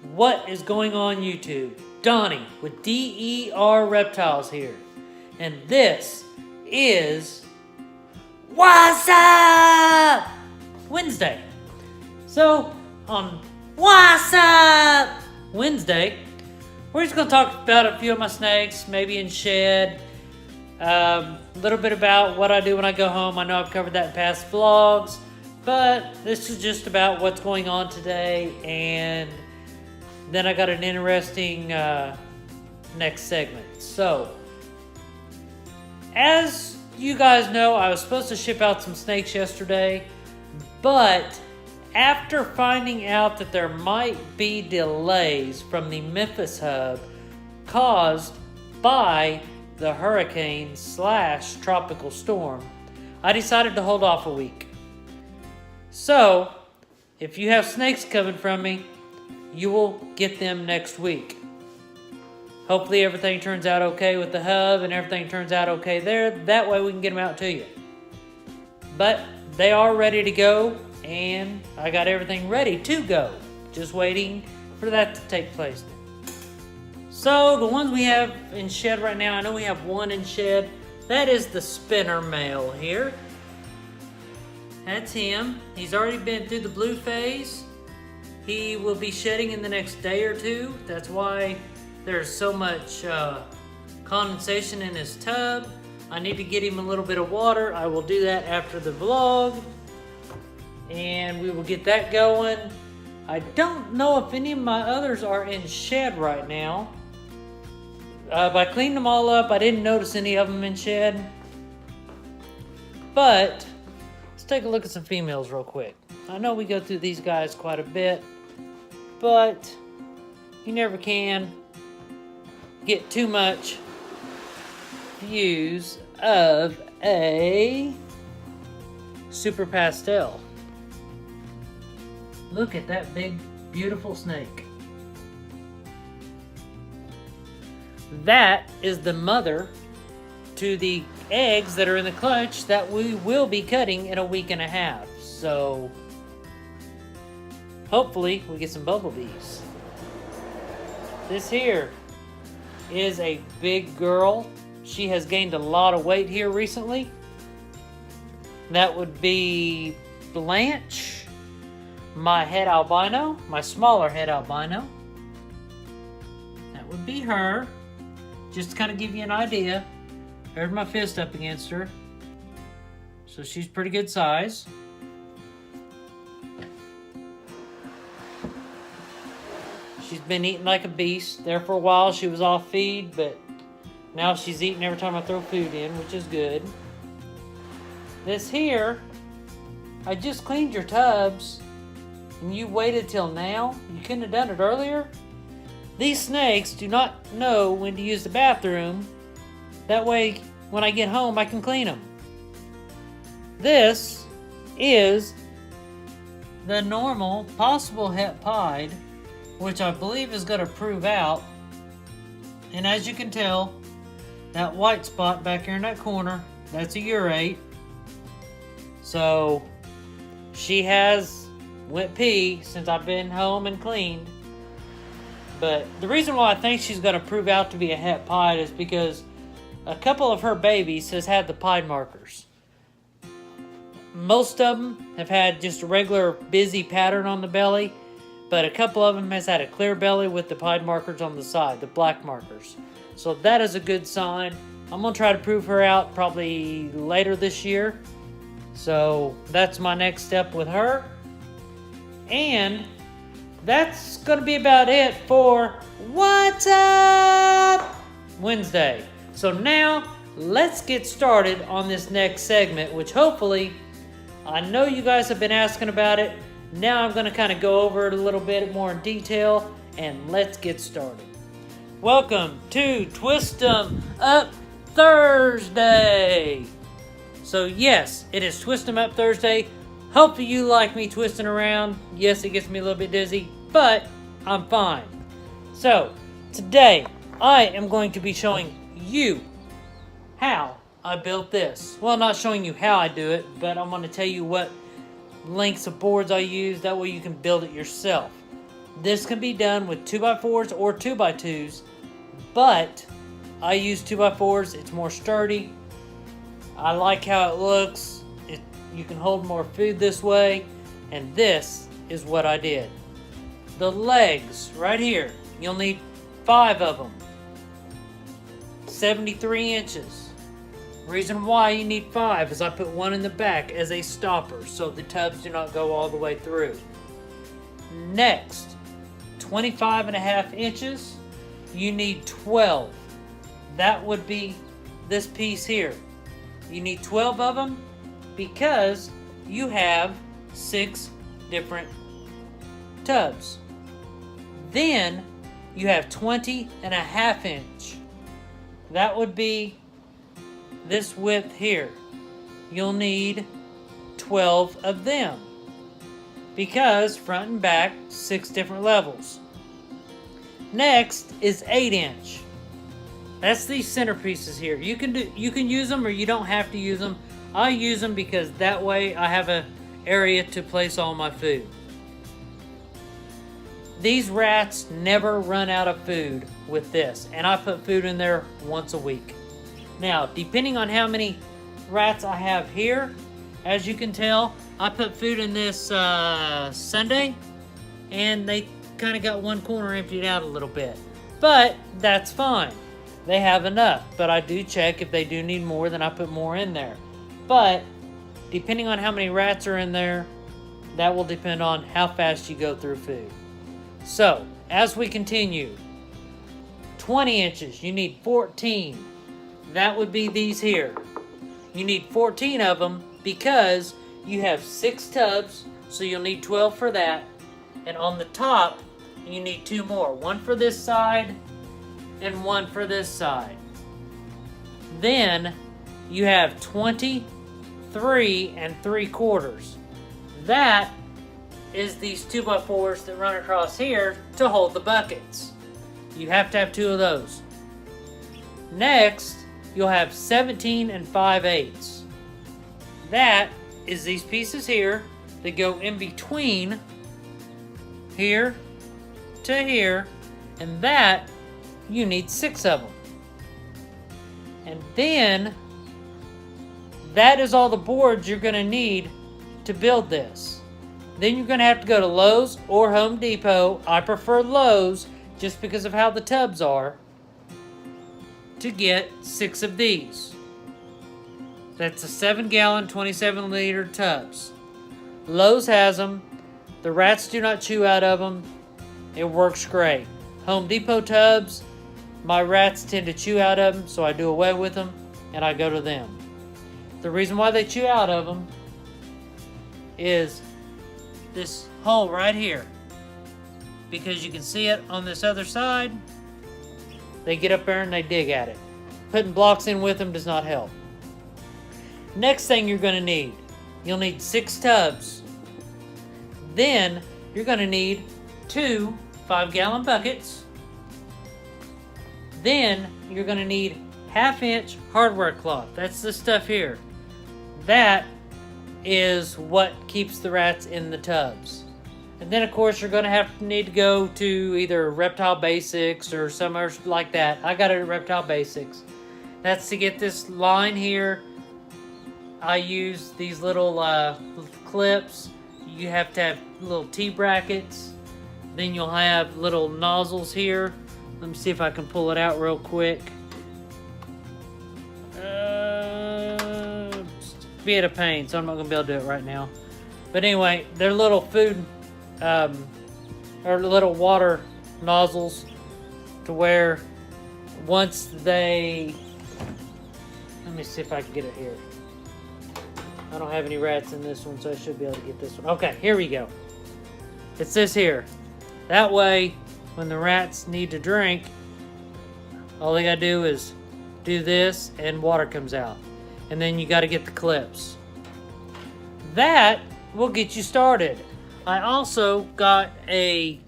What is going on YouTube? Donnie with DER Reptiles here. And this is Wazzzzzz Wednesday. So on Wazzzzzz Wednesday, we're just going to talk about a few of my snakes, maybe in shed. A little bit about what I do when I go home. I know I've covered that in past vlogs, but this is just about what's going on today, and then I got an interesting next segment. So, as you guys know, I was supposed to ship out some snakes yesterday, but after finding out that there might be delays from the Memphis hub caused by the hurricane/tropical storm, I decided to hold off a week. So, if you have snakes coming from me, you will get them next week. Hopefully everything turns out okay with the hub and everything turns out okay there. That way we can get them out to you. But they are ready to go, and I got everything ready to go. Just waiting for that to take place. So the ones we have in shed right now, I know we have one in shed. That is the spinner male here. That's him. He's already been through the blue phase. He will be shedding in the next day or two. That's why there's so much condensation in his tub. I need to get him a little bit of water. I will do that after the vlog, and we will get that going. I don't know if any of my others are in shed right now. I cleaned them all up. I didn't notice any of them in shed. But let's take a look at some females real quick. I know we go through these guys quite a bit, but you never can get too much views of a super pastel. Look at that big, beautiful snake. That is the mother to the eggs that are in the clutch that we will be cutting in a week and a half. So hopefully we get some bumblebees. This here is a big girl. She has gained a lot of weight here recently. That would be Blanche, my head albino, my smaller head albino. That would be her. Just to kind of give you an idea. There's my fist up against her. So she's pretty good size. She's been eating like a beast. There for a while she was off feed, but now she's eating every time I throw food in, which is good. This here, I just cleaned your tubs, and you waited till now? You couldn't have done it earlier? These snakes do not know when to use the bathroom. That way, when I get home, I can clean them. This is the normal possible het pied, which I believe is going to prove out. And as you can tell, that white spot back here in that corner, that's a urate. So she has went pee since I've been home and cleaned. But the reason why I think she's going to prove out to be a het pied is because a couple of her babies has had the pied markers. Most of them have had just a regular busy pattern on the belly, but a couple of them has had a clear belly with the pied markers on the side, the black markers. So that is a good sign. I'm going to try to prove her out probably later this year. So that's my next step with her. And that's going to be about it for What's Up Wednesday. So now, let's get started on this next segment, which hopefully, I know you guys have been asking about it. Now I'm going to kind of go over it a little bit more in detail, and let's get started. Welcome to Twistem Up Thursday. So yes, it is Twistem Up Thursday. Hopefully you like me twisting around. Yes, it gets me a little bit dizzy, but I'm fine. So, today I am going to be showing you how I built this. Well, not showing you how I do it, but I'm going to tell you what lengths of boards I use. That way you can build it yourself. This can be done with 2x4s or 2x2s, but I use 2x4s. It's more sturdy. I like how it looks. You can hold more food this way, and this is what I did. The legs right here, you'll need 5 of them. 73 inches. Reason why you need 5 is I put one in the back as a stopper so the tubs do not go all the way through. Next, 25.5 inches, you need 12. That would be this piece here. You need 12 of them because you have 6 different tubs. Then you have 20.5 inch. That would be this width here. You'll need 12 of them because front and back, 6 different levels. Next is 8 inch. That's these centerpieces here. You can use them or you don't have to use them. I use them because that way I have an area to place all my food. These rats never run out of food with this, and I put food in there once a week. Now, depending on how many rats I have here, as you can tell, I put food in this Sunday, and they kind of got one corner emptied out a little bit. But that's fine. They have enough, but I do check if they do need more, then I put more in there. But depending on how many rats are in there, that will depend on how fast you go through food. So, as we continue, 20 inches, you need 14. That would be these here. You need 14 of them because you have 6 tubs, so you'll need 12 for that. And on the top, you need 2 more. One for this side and one for this side. Then you have 23 3/4. That is these 2x4s that run across here to hold the buckets. You have to have 2 of those. Next, you'll have 17 5/8. That is these pieces here that go in between here to here, and that you need 6 of them. And then that is all the boards you're going to need to build this. Then you're going to have to go to Lowe's or Home Depot. I prefer Lowe's just because of how the tubs are, to get 6 of these. That's a 7-gallon, 27-liter tubs. Lowe's has them. The rats do not chew out of them. It works great. Home Depot tubs, my rats tend to chew out of them, so I do away with them and I go to them. The reason why they chew out of them is this hole right here. Because you can see it on this other side. They get up there and they dig at it. Putting blocks in with them does not help. Next thing you're going to need, you'll need 6 tubs. Then you're going to need 2 5-gallon buckets. Then you're going to need 1/2 inch hardware cloth. That's this stuff here. That is what keeps the rats in the tubs. And then of course you're going to need to go to either Reptile Basics or somewhere like that. I got it at Reptile Basics. That's to get this line here. I use these little clips. You have to have little T-brackets. Then you'll have little nozzles here. Let me see if I can pull it out real quick. Be at a pain, so I'm not going to be able to do it right now. But anyway, they're little food or little water nozzles to where once they... Let me see if I can get it here. I don't have any rats in this one, so I should be able to get this one. Okay, here we go. It's this here. That way, when the rats need to drink, all they gotta do is do this and water comes out. And then you gotta get the clips. That will get you started. I also got a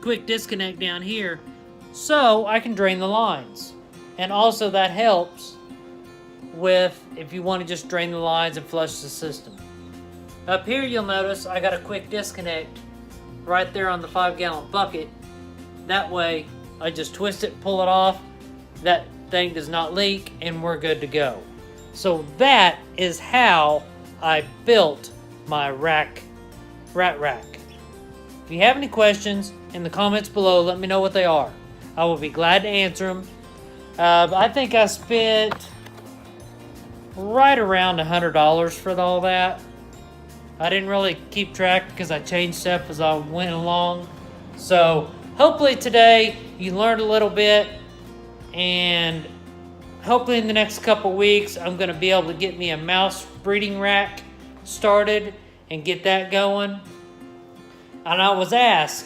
quick disconnect down here so I can drain the lines. And also that helps with if you want to just drain the lines and flush the system. Up here you'll notice I got a quick disconnect right there on the 5-gallon bucket. That way I just twist it, pull it off, that thing does not leak, and we're good to go. So that is how I built my rat rack. If you have any questions, in the comments below, let me know what they are. I will be glad to answer them. I think I spent right around $100 for all that. I didn't really keep track because I changed stuff as I went along. So hopefully today you learned a little bit, and hopefully in the next couple weeks I'm going to be able to get me a mouse breeding rack started and get that going. And I was asked,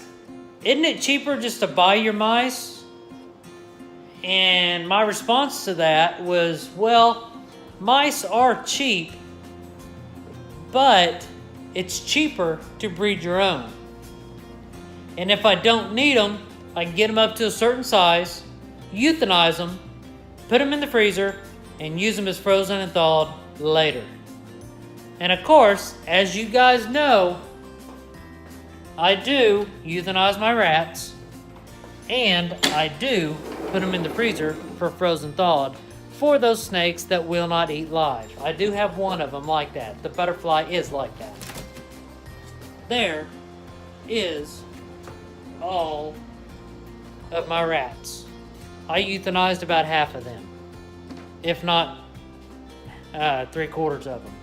isn't it cheaper just to buy your mice? And my response to that was, well, mice are cheap, but it's cheaper to breed your own. And if I don't need them, I can get them up to a certain size, euthanize them, put them in the freezer, and use them as frozen and thawed later. And of course, as you guys know, I do euthanize my rats, and I do put them in the freezer for frozen thawed for those snakes that will not eat live. I do have one of them like that. The butterfly is like that. There is all of my rats. I euthanized about half of them, if not 3/4 of them.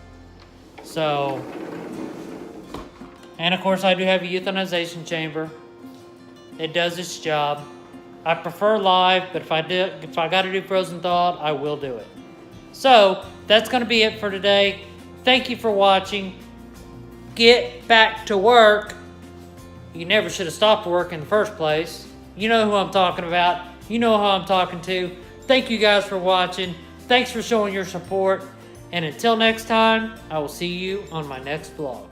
So, and of course I do have a euthanization chamber. It does its job. I prefer live, but if I got to do frozen thawed, I will do it. So that's going to be it for today. Thank you for watching. Get back to work. You never should have stopped work in the first place. You know who I'm talking about. You know who I'm talking to. Thank you guys for watching. Thanks for showing your support. And until next time, I will see you on my next vlog.